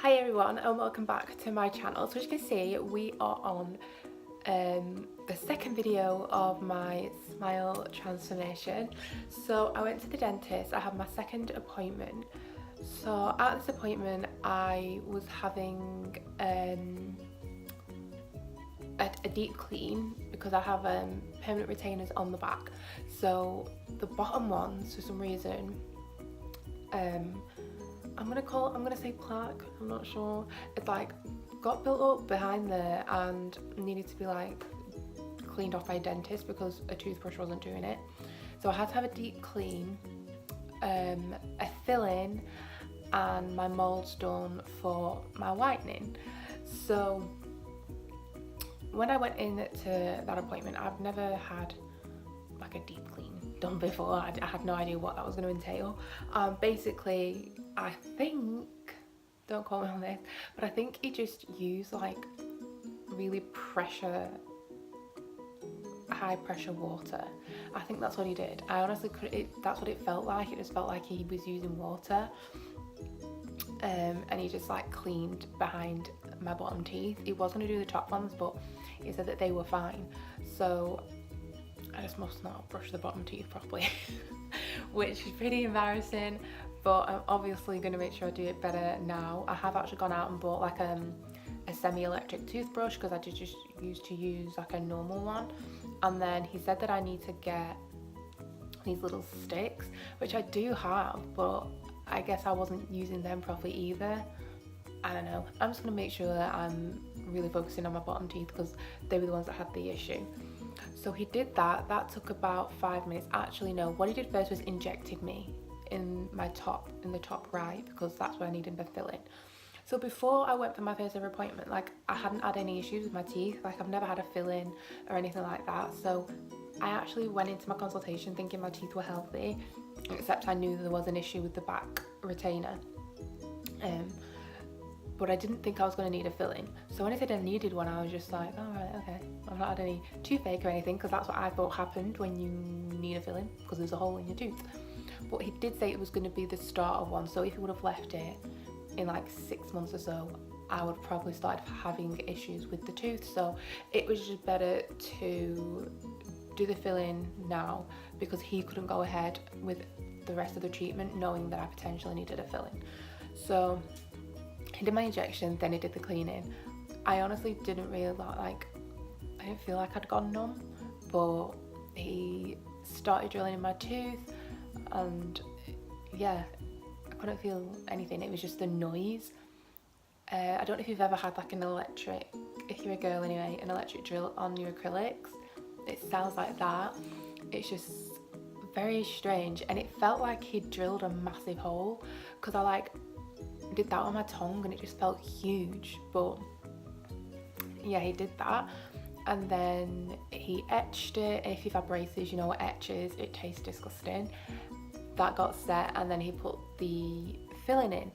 Hi everyone and welcome back to my channel. So as you can see, we are on the second video of my smile transformation. So I went to the dentist, I had my second appointment. So at this appointment I was having a deep clean because I have permanent retainers on the back. So the bottom ones, for some reason, I'm gonna say plaque, I'm not sure. It's like got built up behind there and needed to be like cleaned off by a dentist because a toothbrush wasn't doing it. So I had to have a deep clean, a fill-in, and my molds done for my whitening. So when I went into that appointment, I've never had like a deep clean done before. I had no idea what that was going to entail. Basically, I think, don't quote me on this, but I think he just used like really high pressure water. I think that's what he did. I honestly that's what it felt like. It just felt like he was using water. And he just like cleaned behind my bottom teeth. He was going to do the top ones, but he said that they were fine. So I just must not brush the bottom teeth properly, which is pretty embarrassing, but I'm obviously going to make sure I do it better now. I have actually gone out and bought like a semi-electric toothbrush because I just used to use like a normal one, and then he said that I need to get these little sticks, which I do have, but I guess I wasn't using them properly either. I don't know. I'm just going to make sure that I'm really focusing on my bottom teeth because they were the ones that had the issue. So he did that. That took about 5 minutes. Actually, no. What he did first was injected me in the top right, because that's where I needed the filling. So before I went for my first ever appointment, like I hadn't had any issues with my teeth. Like I've never had a fill-in or anything like that. So I actually went into my consultation thinking my teeth were healthy, except I knew there was an issue with the back retainer. But I didn't think I was going to need a fill-in. So when I said I needed one, I was just like, oh right, okay. I've not had any toothache or anything, because that's what I thought happened when you need a fill-in, because there's a hole in your tooth. But he did say it was going to be the start of one, so if he would have left it in like 6 months or so, I would probably start having issues with the tooth. So it was just better to do the fill-in now, because he couldn't go ahead with the rest of the treatment knowing that I potentially needed a fill-in. So he did my injection, then he did the cleaning. I honestly didn't really I didn't feel like I'd gone numb, but he started drilling in my tooth, and yeah, I couldn't feel anything. It was just the noise. I don't know if you've ever had like an electric, if you're a girl anyway, an electric drill on your acrylics. It sounds like that. It's just very strange, and it felt like he drilled a massive hole, because I like did that on my tongue and it just felt huge. But yeah, he did that, and then he etched it. If you've had braces, you know what etch is. It tastes disgusting. That got set, and then he put the filling in.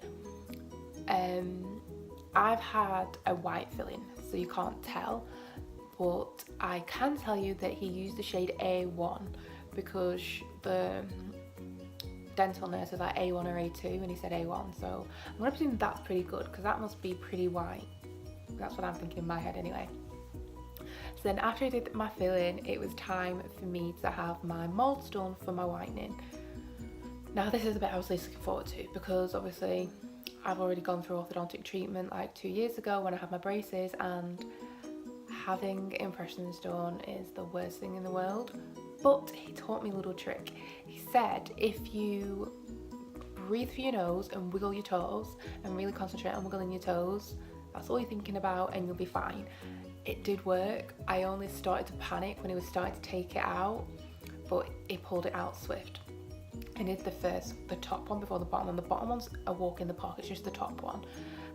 I've had a white filling, so you can't tell, but I can tell you that he used the shade A1, because the dental nurse was like A1 or A2 and he said A1, so I'm gonna presume that's pretty good, because that must be pretty white. That's what I'm thinking in my head anyway. So then after I did my filling, it was time for me to have my molds done for my whitening. Now this is a bit I was least looking forward to, because obviously I've already gone through orthodontic treatment like 2 years ago when I had my braces, and having impressions done is the worst thing in the world. But he taught me a little trick. He said if you breathe through your nose and wiggle your toes and really concentrate on wiggling your toes, that's all you're thinking about and you'll be fine. It did work. I only started to panic when he was starting to take it out, but he pulled it out swift. I did the top one before the bottom one. The bottom one's a walk in the park, it's just the top one.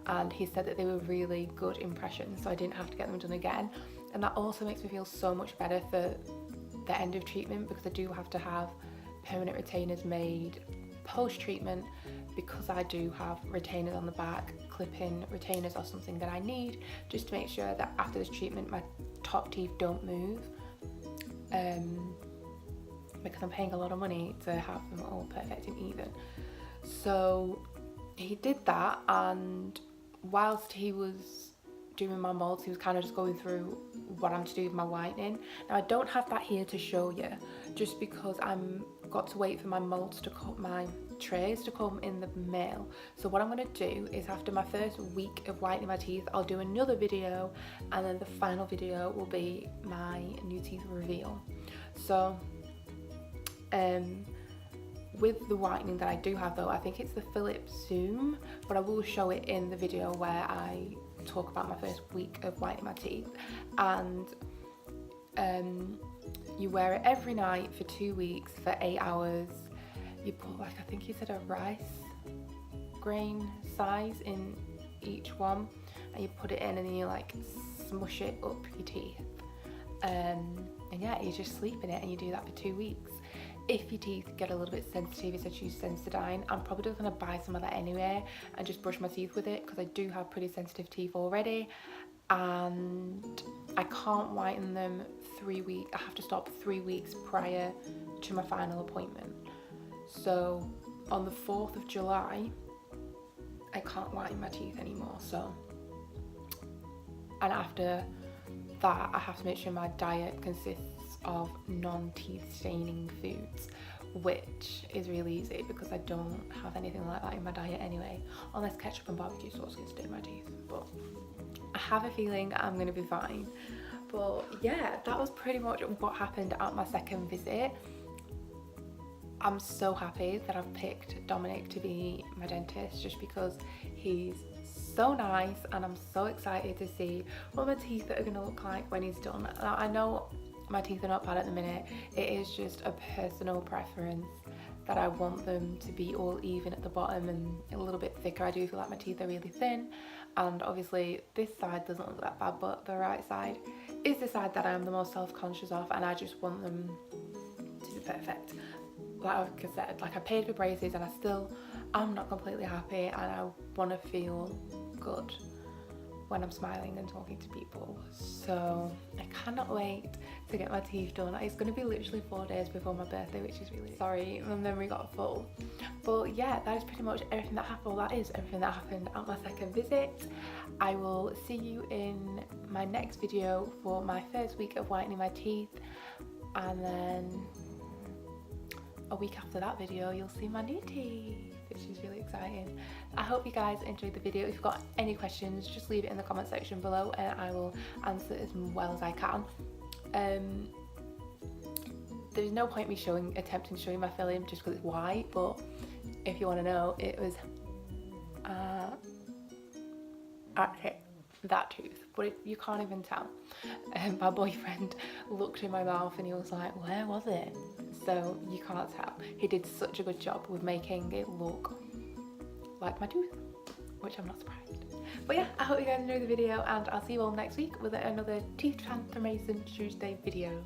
And he said that they were really good impressions, so I didn't have to get them done again. And that also makes me feel so much better for the end of treatment, because I do have to have permanent retainers made post-treatment, because I do have retainers on the back. Clip-in retainers are something that I need just to make sure that after this treatment my top teeth don't move, because I'm paying a lot of money to have them all perfect and even. So he did that, and whilst he was doing my molds, he was kind of just going through what I'm to do with my whitening. Now I don't have that here to show you, just because I'm got to wait for my molds to come, my trays to come in the mail. So what I'm going to do is, after my first week of whitening my teeth, I'll do another video, and then the final video will be my new teeth reveal. So with the whitening that I do have though, I think it's the Philips Zoom, but I will show it in the video where I talk about my first week of whitening my teeth. And you wear it every night for 2 weeks for 8 hours. You put, like, I think you said a rice grain size in each one, and you put it in and then you like smush it up your teeth, and yeah, you just sleep in it, and you do that for 2 weeks. If your teeth get a little bit sensitive, you said choose Sensodyne. I'm probably just going to buy some of that anyway and just brush my teeth with it, because I do have pretty sensitive teeth already, and I can't whiten them 3 weeks. I have to stop 3 weeks prior to my final appointment. So on the 4th of July, I can't whiten my teeth anymore. So, and after that, I have to make sure my diet consists of non-teeth staining foods, which is really easy because I don't have anything like that in my diet anyway, unless ketchup and barbecue sauce can stain my teeth. But I have a feeling I'm gonna be fine. But yeah, that was pretty much what happened at my second visit. I'm so happy that I've picked Dominic to be my dentist, just because he's so nice, and I'm so excited to see what my teeth are gonna look like when he's done. Now, I know my teeth are not bad at the minute. It is just a personal preference that I want them to be all even at the bottom and a little bit thicker. I do feel like my teeth are really thin, and obviously this side doesn't look that bad, but the right side is the side that I am the most self-conscious of, and I just want them to be perfect. Like I said, like, I paid for braces and I'm not completely happy, and I want to feel good when I'm smiling and talking to people. So I cannot wait to get my teeth done. It's going to be literally 4 days before my birthday, which is really, sorry, my memory got full. But yeah, that is pretty much everything that happened. Well, that is everything that happened at my second visit. I will see you in my next video for my first week of whitening my teeth, and then a week after that video you'll see my new teeth, which is really exciting. I hope you guys enjoyed the video. If you've got any questions, just leave it in the comment section below and I will answer as well as I can. There's no point me attempting to show you my filling just because it's white, but if you want to know, it was okay, that tooth, but you can't even tell. My boyfriend looked in my mouth and he was like, where was it? So you can't tell. He did such a good job with making it look like my tooth, which I'm not surprised. But yeah, I hope you guys enjoyed the video, and I'll see you all next week with another Teeth Transformation Tuesday video.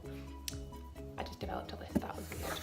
I just developed a list, that was weird.